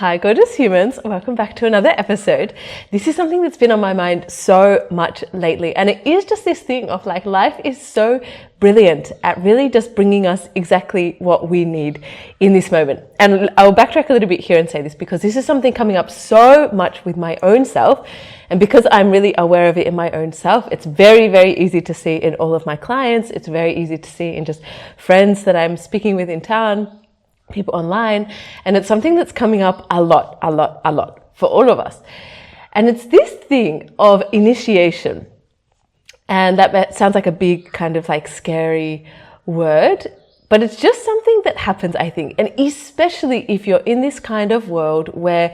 Hi, gorgeous humans. Welcome back to another episode. This is something that's been on my mind so much lately. And it is just this thing of like, life is so brilliant at really just bringing us exactly what we need in this moment. And I'll backtrack a little bit here and say this because this is something coming up so much with my own self. And because I'm really aware of it in my own self, it's very, very easy to see in all of my clients. It's very easy to see in just friends that I'm speaking with in town, people online, and it's something that's coming up a lot for all of us. And it's this thing of initiation. And that sounds like a big kind of like scary word, but it's just something that happens, I think. And especially if you're in this kind of world where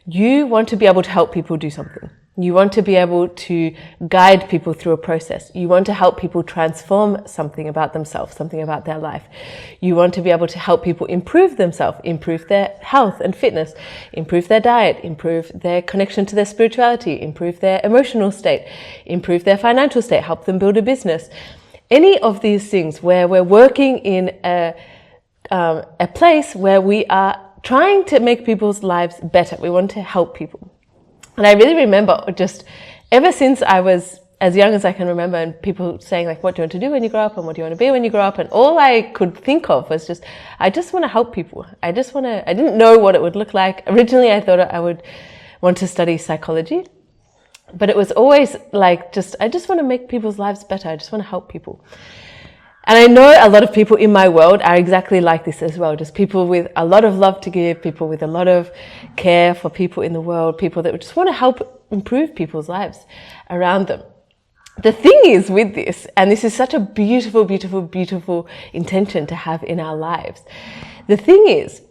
you want to be able to help people do something. You want to be able to guide people through a process. You want to help people transform something about themselves, something about their life. You want to be able to help people improve themselves, improve their health and fitness, improve their diet, improve their connection to their spirituality, improve their emotional state, improve their financial state, help them build a business. Any of these things where we're working in a place where we are trying to make people's lives better. We want to help people. And I really remember just ever since I was as young as I can remember, and people saying like, what do you want to do when you grow up? And what do you want to be when you grow up? And all I could think of was just, I just want to help people. I didn't know what it would look like. Originally, I thought I would want to study psychology, but it was always like, I just want to make people's lives better. I just want to help people. And I know a lot of people in my world are exactly like this as well. Just people with a lot of love to give, people with a lot of care for people in the world, people that just want to help improve people's lives around them. The thing is with this, and this is such a beautiful, beautiful, beautiful intention to have in our lives. The thing is,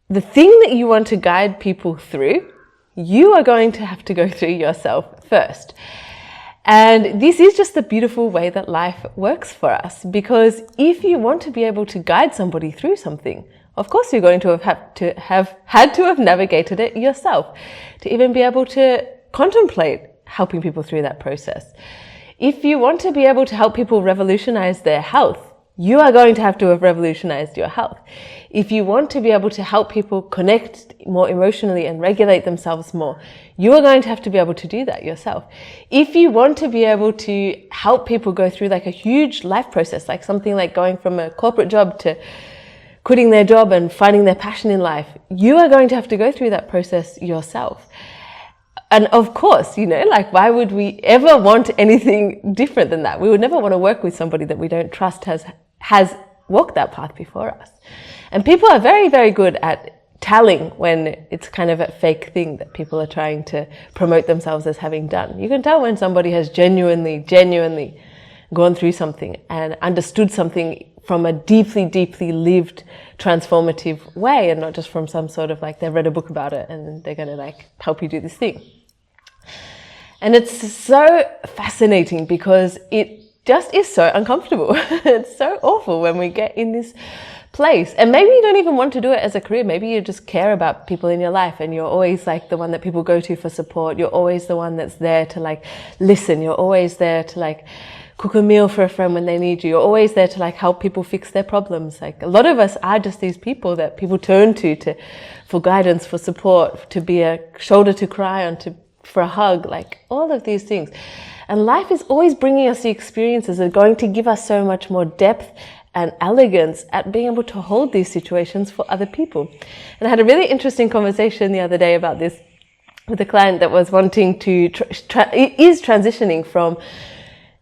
the thing that you want to guide people through, you are going to have to go through yourself first. And this is just the beautiful way that life works for us, because if you want to be able to guide somebody through something, of course you're going to have had to have navigated it yourself to even be able to contemplate helping people through that process. If you want to be able to help people revolutionize their health, you are going to have revolutionized your health. If you want to be able to help people connect more emotionally and regulate themselves more, you are going to have to be able to do that yourself. If you want to be able to help people go through like a huge life process, like something like going from a corporate job to quitting their job and finding their passion in life, you are going to have to go through that process yourself. And of course, like, why would we ever want anything different than that? We would never want to work with somebody that we don't trust has walked that path before us. And people are very, very good at telling when it's kind of a fake thing that people are trying to promote themselves as having done. You can tell when somebody has genuinely gone through something and understood something from a deeply, deeply lived, transformative way, and not just from some sort of like, they've read a book about it and they're going to like help you do this thing. And it's so fascinating because it just is so uncomfortable. It's so awful when we get in this place. And maybe you don't even want to do it as a career. Maybe you just care about people in your life and you're always like the one that people go to for support. You're always the one that's there to like listen. You're always there to like cook a meal for a friend when they need you. You're always there to like help people fix their problems. Like a lot of us are just these people that people turn to for guidance, for support, to be a shoulder to cry on, for a hug, like all of these things. And life is always bringing us the experiences that are going to give us so much more depth and elegance at being able to hold these situations for other people. And I had a really interesting conversation the other day about this with a client that was wanting to, is transitioning from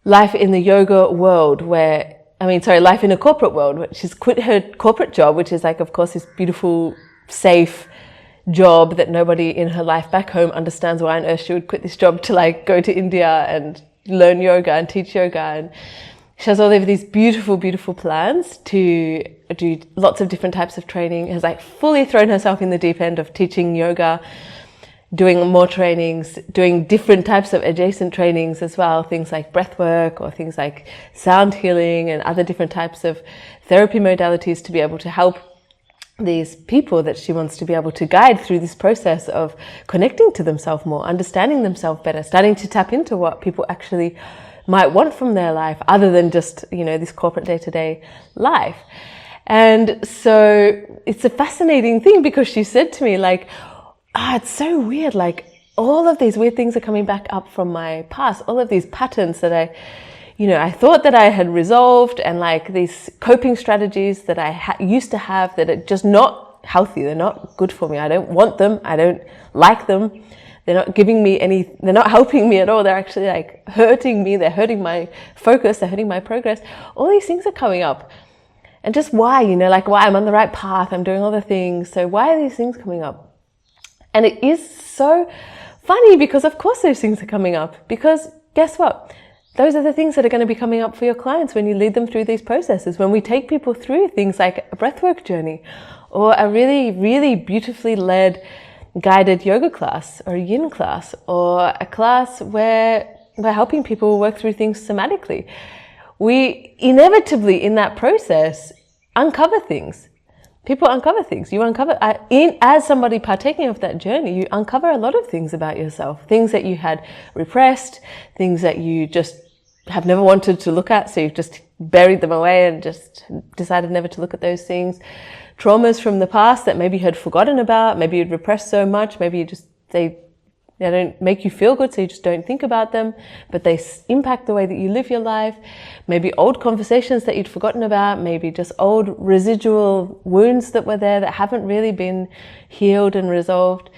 life in the yoga world life in a corporate world. She's quit her corporate job, which is like, of course, this beautiful, safe job that nobody in her life back home understands why on earth she would quit this job to like go to India and learn yoga and teach yoga. And she has all of these beautiful, beautiful plans to do lots of different types of training, has like fully thrown herself in the deep end of teaching yoga, doing more trainings, doing different types of adjacent trainings as well, things like breath work or things like sound healing and other different types of therapy modalities to be able to help these people that she wants to be able to guide through this process of connecting to themselves more, understanding themselves better, starting to tap into what people actually might want from their life other than just, this corporate day-to-day life. And so it's a fascinating thing because she said to me, like, it's so weird. Like all of these weird things are coming back up from my past, all of these patterns that I thought that I had resolved, and like these coping strategies that I used to have that are just not healthy. They're not good for me. I don't want them. I don't like them. They're not giving me they're not helping me at all. They're actually like hurting me. They're hurting my focus. They're hurting my progress. All these things are coming up. And just why, like why I'm on the right path. I'm doing all the things. So why are these things coming up? And it is so funny because of course those things are coming up, because guess what? Those are the things that are going to be coming up for your clients when you lead them through these processes. When we take people through things like a breathwork journey or a really, really beautifully led guided yoga class or a yin class or a class where we're helping people work through things somatically, we inevitably in that process uncover things. People uncover things. You uncover, as somebody partaking of that journey, you uncover a lot of things about yourself, things that you had repressed, things that you just have never wanted to look at, so you've just buried them away and just decided never to look at those things. Traumas from the past that maybe you had forgotten about, maybe you'd repressed so much, maybe they don't make you feel good, so you just don't think about them, but they impact the way that you live your life. Maybe old conversations that you'd forgotten about, maybe just old residual wounds that were there that haven't really been healed and resolved.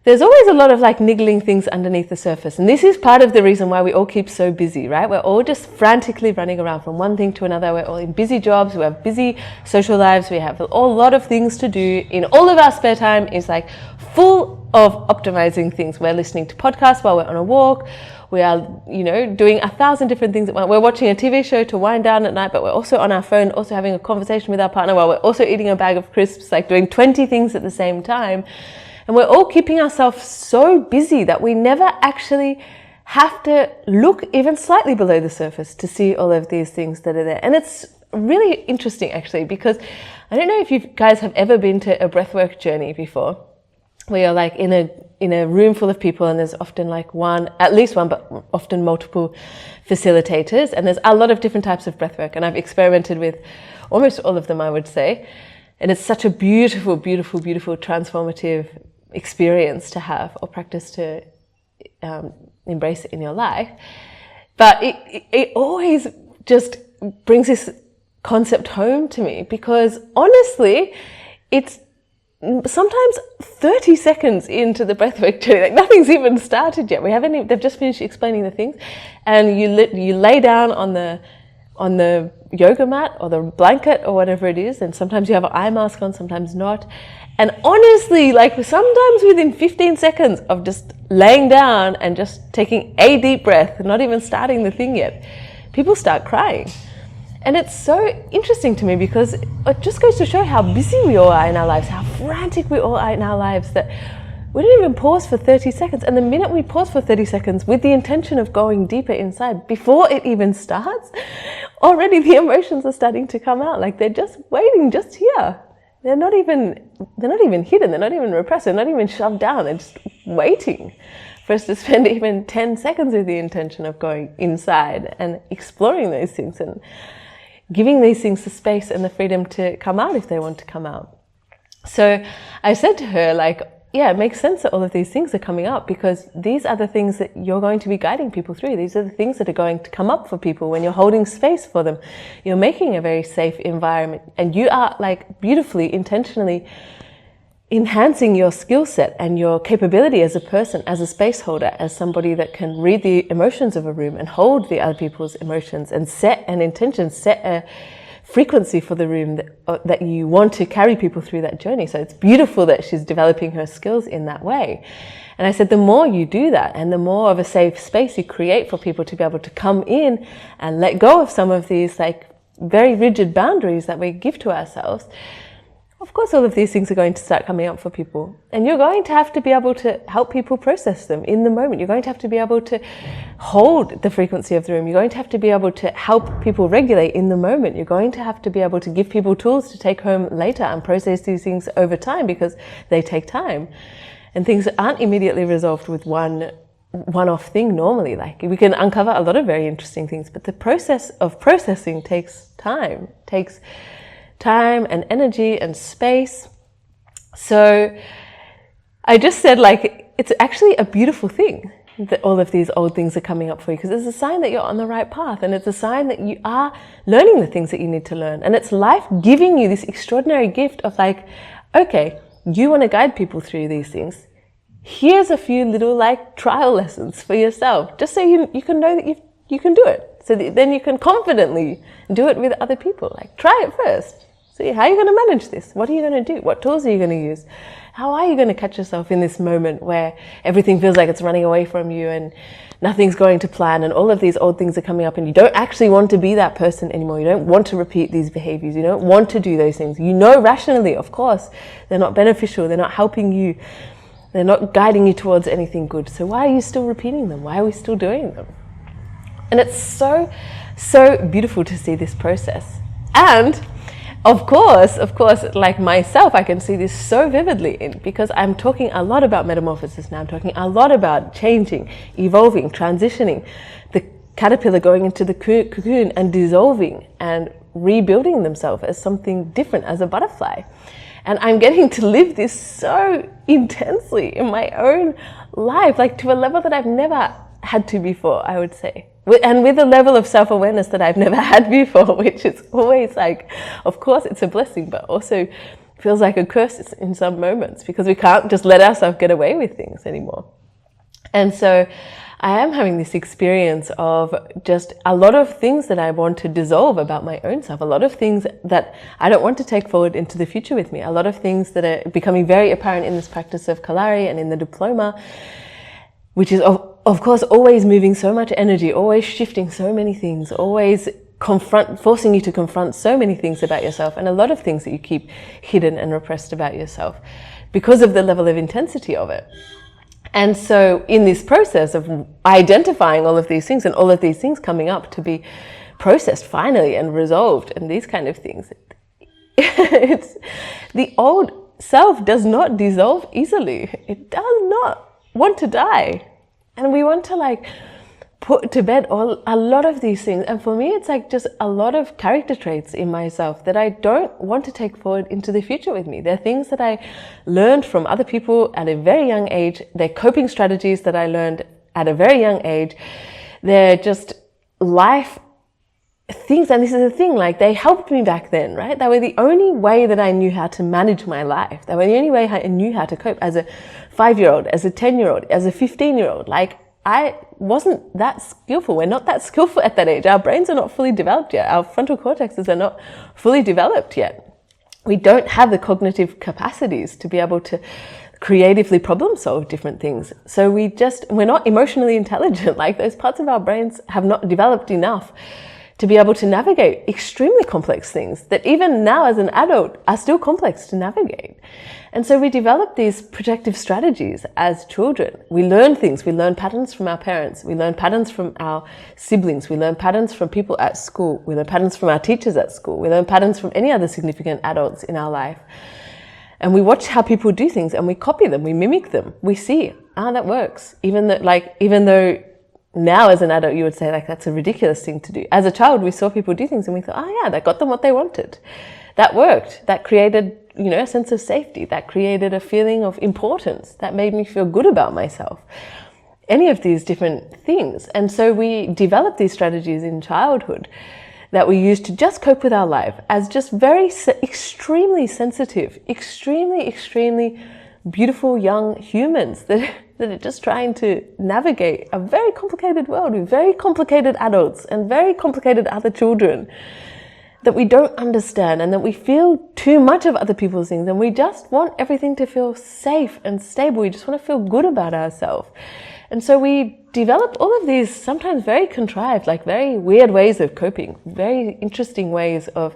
There's always a lot of like niggling things underneath the surface. And this is part of the reason why we all keep so busy, right? We're all just frantically running around from one thing to another. We're all in busy jobs. We have busy social lives. We have a lot of things to do. In all of our spare time is like full of optimizing things. We're listening to podcasts while we're on a walk. We are, doing 1,000 different things at once. We're watching a TV show to wind down at night, but we're also on our phone, also having a conversation with our partner while we're also eating a bag of crisps, like doing 20 things at the same time. And we're all keeping ourselves so busy that we never actually have to look even slightly below the surface to see all of these things that are there. And it's really interesting actually, because I don't know if you guys have ever been to a breathwork journey before, where you're like in a room full of people and there's often like at least one, but often multiple facilitators. And there's a lot of different types of breathwork. And I've experimented with almost all of them, I would say. And it's such a beautiful, beautiful, beautiful transformative experience to have or practice to embrace it in your life. But it always just brings this concept home to me, because honestly, it's sometimes 30 seconds into the breathwork journey, like nothing's even started yet. They've just finished explaining the things, and you lay down on the yoga mat or the blanket or whatever it is, and sometimes you have an eye mask on, sometimes not. And honestly, like sometimes within 15 seconds of just laying down and just taking a deep breath, not even starting the thing yet, people start crying. And it's so interesting to me, because it just goes to show how busy we all are in our lives, how frantic we all are in our lives, that we don't even pause for 30 seconds. And the minute we pause for 30 seconds with the intention of going deeper inside, before it even starts, already the emotions are starting to come out. Like they're just waiting just here. They're not even hidden. They're not even repressed. They're not even shoved down. They're just waiting for us to spend even 10 seconds with the intention of going inside and exploring those things and giving these things the space and the freedom to come out if they want to come out. So I said to her, like, yeah, it makes sense that all of these things are coming up, because these are the things that you're going to be guiding people through. These are the things that are going to come up for people when you're holding space for them. You're making a very safe environment, and you are like beautifully, intentionally enhancing your skill set and your capability as a person, as a space holder, as somebody that can read the emotions of a room and hold the other people's emotions and set an intention, set a frequency for the room that you want to carry people through that journey. So it's beautiful that she's developing her skills in that way. And I said, the more you do that and the more of a safe space you create for people to be able to come in and let go of some of these like very rigid boundaries that we give to ourselves, of course, all of these things are going to start coming up for people. And you're going to have to be able to help people process them in the moment. You're going to have to be able to hold the frequency of the room. You're going to have to be able to help people regulate in the moment. You're going to have to be able to give people tools to take home later and process these things over time, because they take time. And things aren't immediately resolved with one-off thing normally. Like we can uncover a lot of very interesting things, but the process of processing takes time and energy and space. So I just said, like, it's actually a beautiful thing that all of these old things are coming up for you, because it's a sign that you're on the right path, and it's a sign that you are learning the things that you need to learn. And it's life giving you this extraordinary gift of like, okay, you want to guide people through these things. Here's a few little like trial lessons for yourself, just so you can know that you can do it. So that then you can confidently do it with other people. Like, try it first. See, how are you going to manage this? What are you going to do? What tools are you going to use? How are you going to catch yourself in this moment where everything feels like it's running away from you and nothing's going to plan, and all of these old things are coming up, and you don't actually want to be that person anymore. You don't want to repeat these behaviors. You don't want to do those things. You know rationally, of course, they're not beneficial. They're not helping you. They're not guiding you towards anything good. So why are you still repeating them? Why are we still doing them? And it's so, so beautiful to see this process. And of course, like myself, I can see this so vividly because I'm talking a lot about metamorphosis now. I'm talking a lot about changing, evolving, transitioning, the caterpillar going into the cocoon and dissolving and rebuilding themselves as something different, as a butterfly. And I'm getting to live this so intensely in my own life, like to a level that I've never had to before, I would say. And with a level of self-awareness that I've never had before, which is always like, of course it's a blessing, but also feels like a curse in some moments, because we can't just let ourselves get away with things anymore. And so I am having this experience of just a lot of things that I want to dissolve about my own self, a lot of things that I don't want to take forward into the future with me, a lot of things that are becoming very apparent in this practice of Kalari and in the diploma, which is of course always moving so much energy, always shifting so many things, always forcing you to confront so many things about yourself, and a lot of things that you keep hidden and repressed about yourself because of the level of intensity of it. And so in this process of identifying all of these things and all of these things coming up to be processed finally and resolved and these kind of things, it's the old self does not dissolve easily. It does not want to die. And we want to like put to bed a lot of these things. And for me, it's like just a lot of character traits in myself that I don't want to take forward into the future with me. They're things that I learned from other people at a very young age. They're coping strategies that I learned at a very young age. They're just life things. And this is the thing, like they helped me back then, right? They were the only way that I knew how to manage my life. They were the only way I knew how to cope as a 5-year-old, as a 10-year-old, as a 15-year-old. Like, I wasn't that skillful. We're not that skillful at that age. Our brains are not fully developed yet. Our frontal cortexes are not fully developed yet. We don't have the cognitive capacities to be able to creatively problem solve different things. So we're not emotionally intelligent. Like, those parts of our brains have not developed enough to be able to navigate extremely complex things that even now as an adult are still complex to navigate. And so we develop these protective strategies as children. We learn things. We learn patterns from our parents. We learn patterns from our siblings. We learn patterns from people at school. We learn patterns from our teachers at school. We learn patterns from any other significant adults in our life. And we watch how people do things and we copy them. We mimic them. We see, that works. Even though now as an adult you would say like that's a ridiculous thing to do. As a child we saw people do things and we thought, yeah, that got them what they wanted. That worked. That created, a sense of safety. That created a feeling of importance. That made me feel good about myself. Any of these different things. And so we develop these strategies in childhood that we use to just cope with our life as just very extremely sensitive, extremely beautiful young humans that are just trying to navigate a very complicated world with very complicated adults and very complicated other children that we don't understand, and that we feel too much of other people's things, and we just want everything to feel safe and stable. We just want to feel good about ourselves. And so we develop all of these sometimes very contrived, like very weird ways of coping, very interesting ways of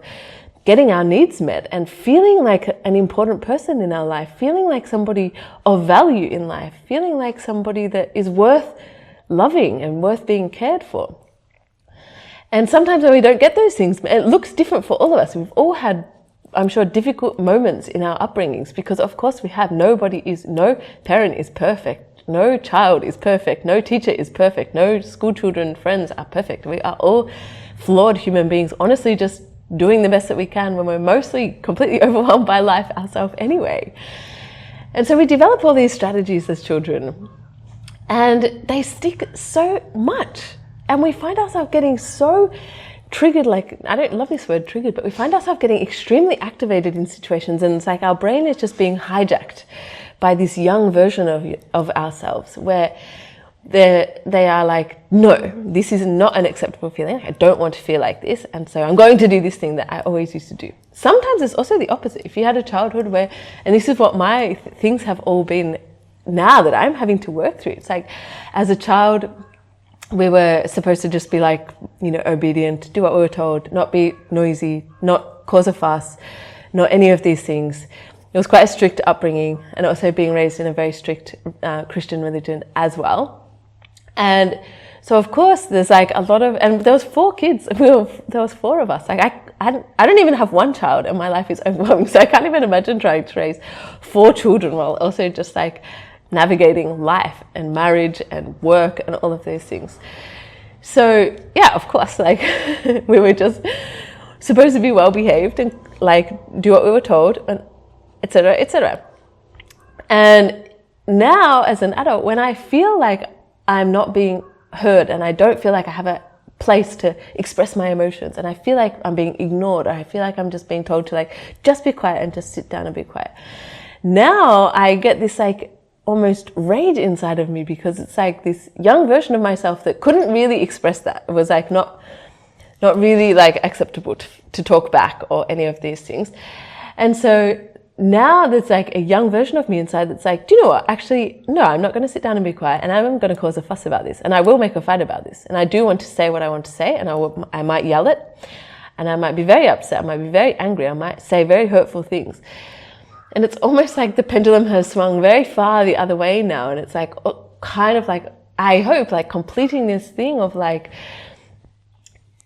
getting our needs met and feeling like an important person in our life, feeling like somebody of value in life, feeling like somebody that is worth loving and worth being cared for. And sometimes when we don't get those things, it looks different for all of us. We've all had, I'm sure, difficult moments in our upbringings because of course we have. No parent is perfect. No child is perfect. No teacher is perfect. No school children, friends are perfect. We are all flawed human beings, honestly, just doing the best that we can when we're mostly completely overwhelmed by life ourselves anyway. And so we develop all these strategies as children, and they stick so much. And we find ourselves getting so triggered, like, I don't love this word triggered, but we find ourselves getting extremely activated in situations, and it's like our brain is just being hijacked by this young version of ourselves, where they are like, no, this is not an acceptable feeling. I don't want to feel like this, and so I'm going to do this thing that I always used to do. Sometimes it's also the opposite. If you had a childhood where, and this is what my things have all been now that I'm having to work through. It's like, as a child, we were supposed to just be like, obedient, do what we were told, not be noisy, not cause a fuss, not any of these things. It was quite a strict upbringing, and also being raised in a very strict Christian religion as well. And so, of course, there's like a lot of, and there was 4 kids. There was 4 of us. Like I don't even have one child, and my life is overwhelming. So I can't even imagine trying to raise 4 children while also just like navigating life and marriage and work and all of those things. So yeah, of course, like we were just supposed to be well behaved and like do what we were told, and etc., etc. And now, as an adult, when I feel like I'm not being heard and I don't feel like I have a place to express my emotions, and I feel like I'm being ignored, or I feel like I'm just being told to like just be quiet and just sit down and be quiet, now I get this like almost rage inside of me, because it's like this young version of myself that couldn't really express that. It was like not really like acceptable to talk back or any of these things. And so now there's like a young version of me inside that's like, do you know what? Actually, no, I'm not going to sit down and be quiet, and I'm going to cause a fuss about this, and I will make a fight about this, and I do want to say what I want to say, and I might yell it, and I might be very upset, I might be very angry, I might say very hurtful things. And it's almost like the pendulum has swung very far the other way now, and it's like kind of like, I hope, like completing this thing of like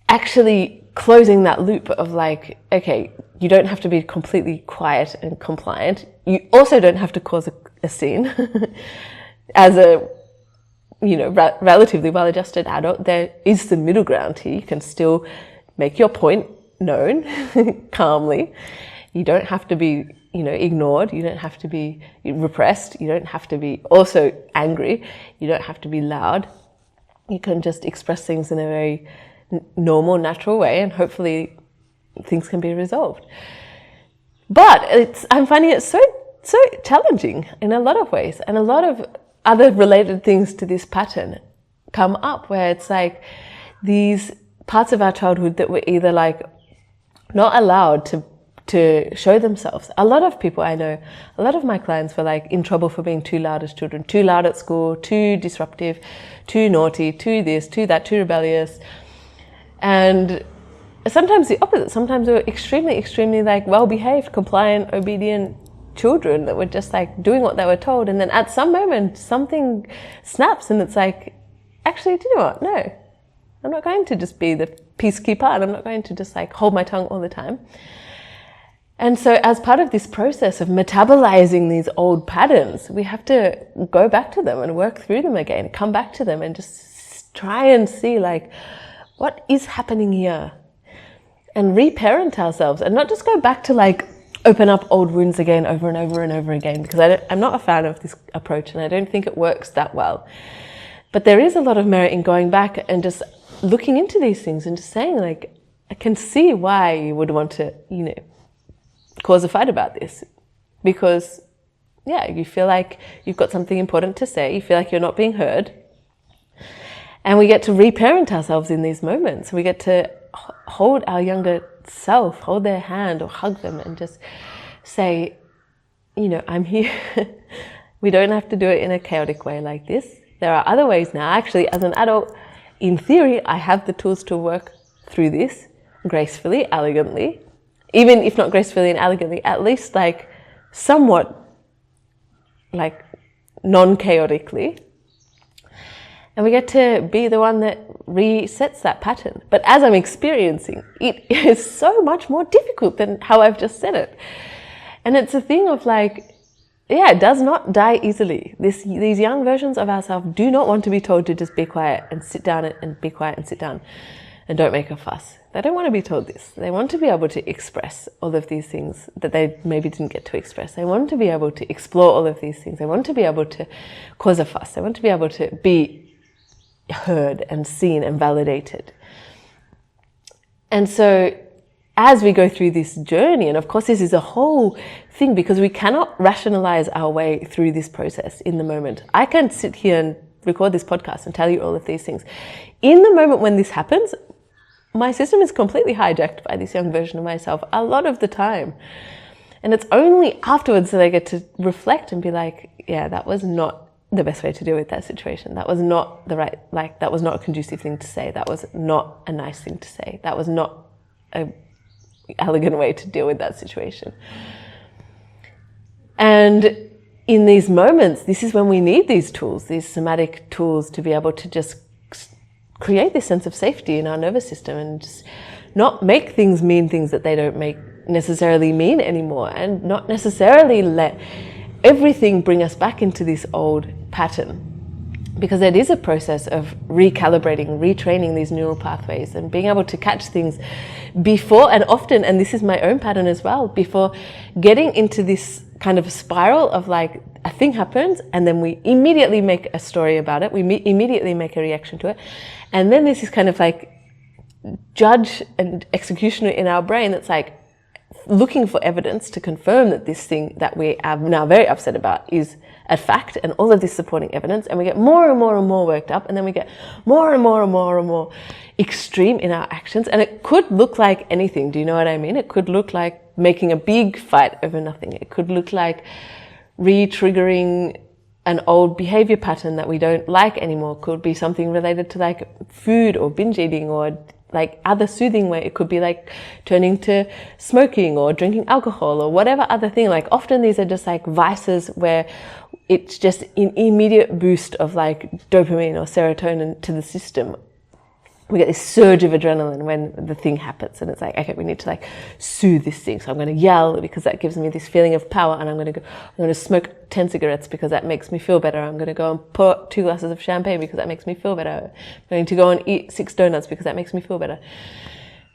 actually closing that loop of like, okay, you don't have to be completely quiet and compliant. You also don't have to cause a scene. As a, relatively well-adjusted adult, there is the middle ground here. You can still make your point known calmly. You don't have to be, ignored. You don't have to be repressed. You don't have to be also angry. You don't have to be loud. You can just express things in a very normal, natural way, and hopefully things can be resolved. But I'm finding it so challenging in a lot of ways, and a lot of other related things to this pattern come up, where it's like these parts of our childhood that were either like not allowed to show themselves. A lot of people I know, a lot of my clients were like in trouble for being too loud as children, too loud at school, too disruptive, too naughty, too this, too that, too rebellious. And sometimes the opposite. Sometimes they were extremely, extremely like well-behaved, compliant, obedient children that were just like doing what they were told. And then at some moment, something snaps, and it's like, actually, do you know what? No, I'm not going to just be the peacekeeper, and I'm not going to just like hold my tongue all the time. And so as part of this process of metabolizing these old patterns, we have to go back to them and work through them again, come back to them and just try and see like, what is happening here? And reparent ourselves, and not just go back to like open up old wounds again over and over and over again, because I'm not a fan of this approach, and I don't think it works that well. But there is a lot of merit in going back and just looking into these things and just saying like, I can see why you would want to, cause a fight about this, because you feel like you've got something important to say, you feel like you're not being heard. And we get to reparent ourselves in these moments. We get to hold our younger self, hold their hand or hug them and just say, I'm here. We don't have to do it in a chaotic way like this. There are other ways now. Actually, as an adult, in theory, I have the tools to work through this gracefully, elegantly. Even if not gracefully and elegantly, at least like somewhat like non-chaotically. And we get to be the one that resets that pattern. But as I'm experiencing, it is so much more difficult than how I've just said it. And it's a thing of like, it does not die easily. These young versions of ourselves do not want to be told to just be quiet and sit down and be quiet and sit down and don't make a fuss. They don't want to be told this. They want to be able to express all of these things that they maybe didn't get to express. They want to be able to explore all of these things. They want to be able to cause a fuss. They want to be able to be heard and seen and validated. And so as we go through this journey, and of course this is a whole thing because we cannot rationalize our way through this process in the moment. I can sit here and record this podcast and tell you all of these things. In the moment when this happens, my system is completely hijacked by this young version of myself a lot of the time. And it's only afterwards that I get to reflect and be like, yeah, that was not the best way to deal with that situation. That was not the right, like, that was not a conducive thing to say. That was not a nice thing to say. That was not a elegant way to deal with that situation. And in these moments, this is when we need these tools, these somatic tools, to be able to just create this sense of safety in our nervous system and just not make things mean things that they don't necessarily mean anymore, and not necessarily let everything bring us back into this old pattern. Because it is a process of recalibrating, retraining these neural pathways and being able to catch things before, and often, and this is my own pattern as well, before getting into this kind of spiral of like a thing happens and then we immediately make a story about it, we immediately make a reaction to it, and then this is kind of like judge and executioner in our brain that's like looking for evidence to confirm that this thing that we are now very upset about is a fact, and all of this supporting evidence, and we get more and more and more worked up, and then we get more and more and more and more extreme in our actions. And it could look like anything, do you know what I mean? It could look like making a big fight over nothing. It could look like re-triggering an old behavior pattern that we don't like anymore. It could be something related to like food or binge eating or like other soothing way. It could be like turning to smoking or drinking alcohol or whatever other thing. Like often these are just like vices where it's just an immediate boost of like dopamine or serotonin to the system. We get this surge of adrenaline when the thing happens, and it's like, okay, we need to like soothe this thing. So I'm going to yell because that gives me this feeling of power, and I'm going to smoke 10 cigarettes because that makes me feel better. I'm going to go and pour 2 glasses of champagne because that makes me feel better. I'm going to go and eat 6 donuts because that makes me feel better.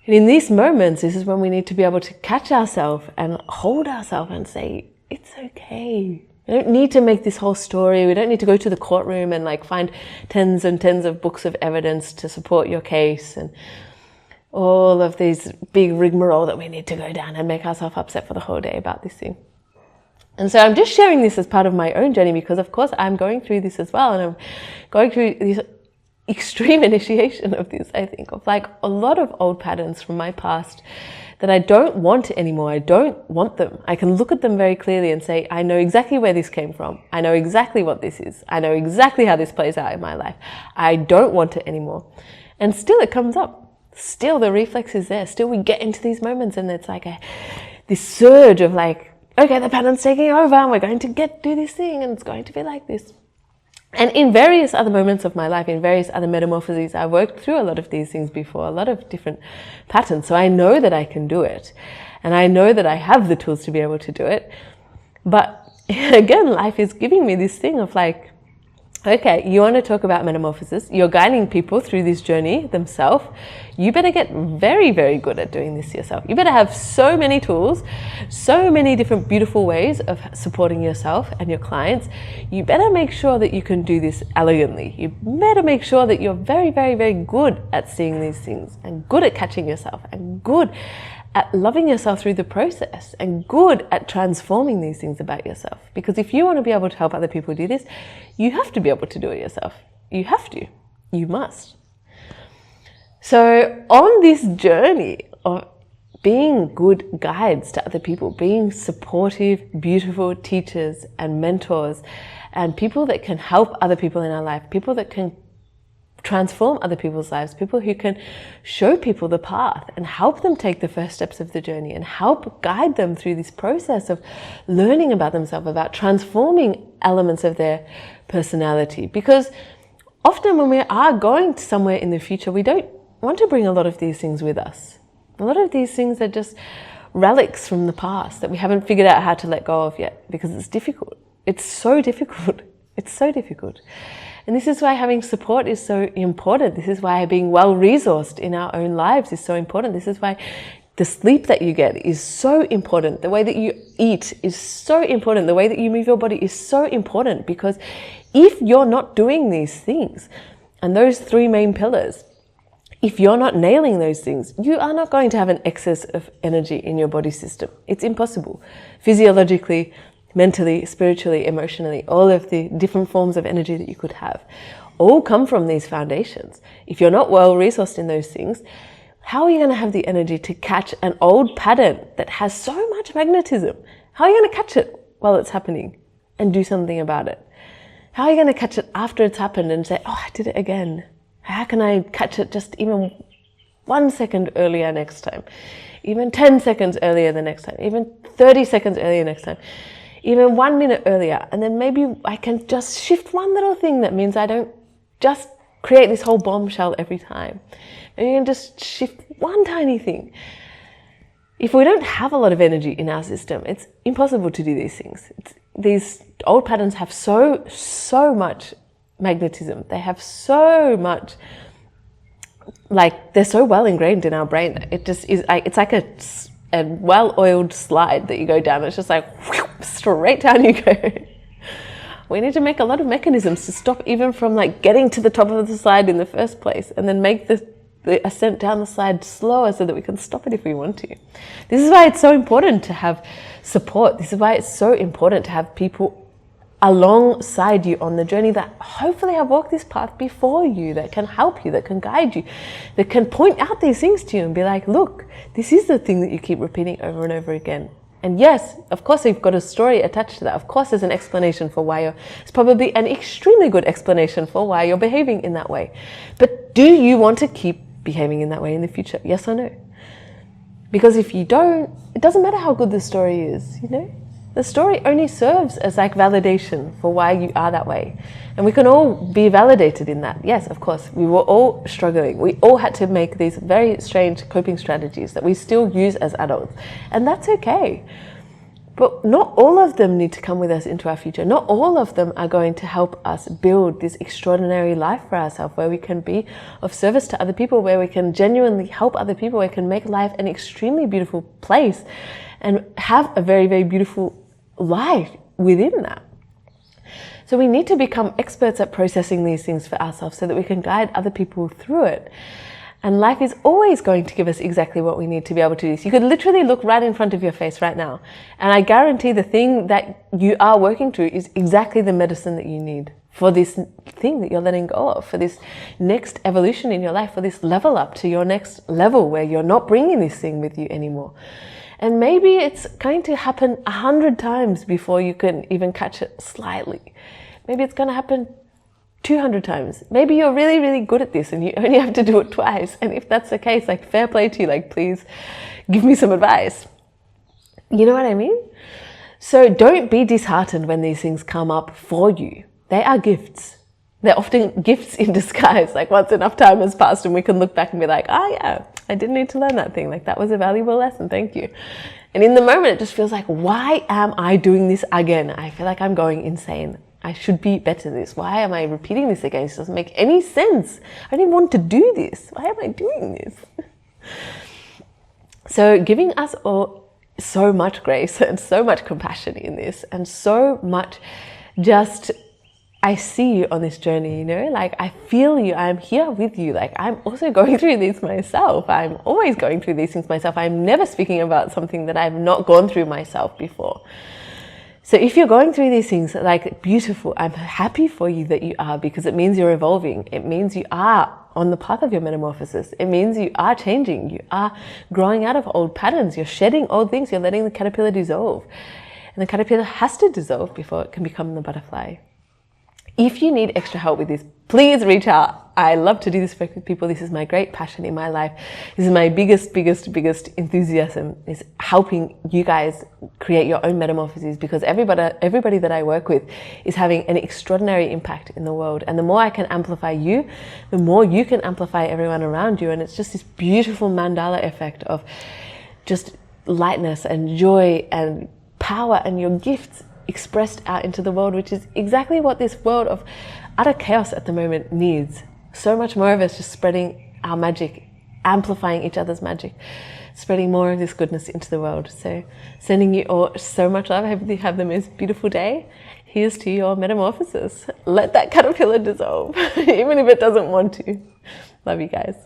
And in these moments, this is when we need to be able to catch ourselves and hold ourselves and say, it's okay. We don't need to make this whole story. We don't need to go to the courtroom and like find tens and tens of books of evidence to support your case and all of these big rigmarole that we need to go down and make ourselves upset for the whole day about this thing. And so I'm just sharing this as part of my own journey because of course I'm going through this as well, and I'm going through this extreme initiation of this, I think, of like a lot of old patterns from my past that I don't want anymore. I don't want them. I can look at them very clearly and say, I know exactly where this came from. I know exactly what this is. I know exactly how this plays out in my life. I don't want it anymore. And still it comes up. Still the reflex is there. Still we get into these moments and it's like this surge of like, okay, the pattern's taking over and we're going to do this thing and it's going to be like this. And in various other moments of my life, in various other metamorphoses, I worked through a lot of these things before, a lot of different patterns. So I know that I can do it. And I know that I have the tools to be able to do it. But again, life is giving me this thing of like, okay, you want to talk about metamorphosis. You're guiding people through this journey themselves. You better get very, very good at doing this yourself. You better have so many tools, so many different beautiful ways of supporting yourself and your clients. You better make sure that you can do this elegantly. You better make sure that you're very, very, very good at seeing these things and good at catching yourself and good at loving yourself through the process and good at transforming these things about yourself. Because if you want to be able to help other people do this, you have to be able to do it yourself. You have to. You must. So on this journey of being good guides to other people, being supportive, beautiful teachers and mentors and people that can help other people in our life, people that can transform other people's lives, people who can show people the path and help them take the first steps of the journey and help guide them through this process of learning about themselves, about transforming elements of their personality. Because often when we are going somewhere in the future, we don't want to bring a lot of these things with us. A lot of these things are just relics from the past that we haven't figured out how to let go of yet because it's difficult. It's so difficult. It's so difficult. And this is why having support is so important. This is why being well resourced in our own lives is so important. This is why the sleep that you get is so important. The way that you eat is so important. The way that you move your body is so important, because if you're not doing these things, and those three main pillars, if you're not nailing those things, you are not going to have an excess of energy in your body system. It's impossible. Physiologically, mentally, spiritually, emotionally, all of the different forms of energy that you could have all come from these foundations. If you're not well resourced in those things, how are you going to have the energy to catch an old pattern that has so much magnetism? How are you going to catch it while it's happening and do something about it? How are you going to catch it after it's happened and say, oh, I did it again? How can I catch it just even 1 second earlier next time? Even 10 seconds earlier the next time? Even 30 seconds earlier next time? Even 1 minute earlier? And then maybe I can just shift one little thing that means I don't just create this whole bombshell every time. Maybe you can just shift one tiny thing. If we don't have a lot of energy in our system, it's impossible to do these things. These old patterns have so much magnetism. They have so much, like, they're so well ingrained in our brain. It just is like, it's like a well-oiled slide that you go down. It's just like whew, straight down you go. We need to make a lot of mechanisms to stop even from like getting to the top of the slide in the first place, and then make the ascent down the slide slower so that we can stop it if we want to. This is why it's so important to have support. This is why it's so important to have people alongside you on the journey that hopefully have walked this path before you, that can help you, that can guide you, that can point out these things to you and be like, look, this is the thing that you keep repeating over and over again. And yes, of course, you've got a story attached to that. Of course, there's an explanation for why it's probably an extremely good explanation for why you're behaving in that way. But do you want to keep behaving in that way in the future? Yes or no? Because if you don't, it doesn't matter how good the story is, you know? The story only serves as like validation for why you are that way. And we can all be validated in that. Yes, of course, we were all struggling. We all had to make these very strange coping strategies that we still use as adults. And that's okay. But not all of them need to come with us into our future. Not all of them are going to help us build this extraordinary life for ourselves, where we can be of service to other people, where we can genuinely help other people, where we can make life an extremely beautiful place and have a very, very beautiful life within that. So we need to become experts at processing these things for ourselves so that we can guide other people through it. And life is always going to give us exactly what we need to be able to do this. You could literally look right in front of your face right now, and I guarantee the thing that you are working through is exactly the medicine that you need for this thing that you're letting go of, for this next evolution in your life, for this level up to your next level where you're not bringing this thing with you anymore. And maybe it's going to happen 100 times before you can even catch it slightly. Maybe it's going to happen 200 times. Maybe you're really, really good at this and you only have to do it twice. And if that's the case, like, fair play to you, like, please give me some advice. You know what I mean? So don't be disheartened when these things come up for you. They are gifts. They're often gifts in disguise. Like, once enough time has passed and we can look back and be like, oh yeah, I didn't need to learn that thing. Like, that was a valuable lesson. Thank you. And in the moment, it just feels like, why am I doing this again? I feel like I'm going insane. I should be better at this. Why am I repeating this again? It doesn't make any sense. I don't even want to do this. Why am I doing this? So giving us all so much grace and so much compassion in this, and so much just, I see you on this journey, you know, like, I feel you, I'm here with you. Like, I'm also going through this myself. I'm always going through these things myself. I'm never speaking about something that I've not gone through myself before. So if you're going through these things, like, beautiful, I'm happy for you that you are, because it means you're evolving. It means you are on the path of your metamorphosis. It means you are changing. You are growing out of old patterns. You're shedding old things. You're letting the caterpillar dissolve. And the caterpillar has to dissolve before it can become the butterfly. If you need extra help with this, please reach out. I love to do this work with people. This is my great passion in my life. This is my biggest enthusiasm, is helping you guys create your own metamorphoses, because everybody that I work with is having an extraordinary impact in the world. And the more I can amplify you, the more you can amplify everyone around you. And it's just this beautiful mandala effect of just lightness and joy and power, and your gifts expressed out into the world, which is exactly what this world of utter chaos at the moment needs. So much more of us just spreading our magic, amplifying each other's magic, spreading more of this goodness into the world. So sending you all so much love. I hope you have the most beautiful day. Here's to your metamorphosis. Let that caterpillar dissolve, even if it doesn't want to. Love you guys.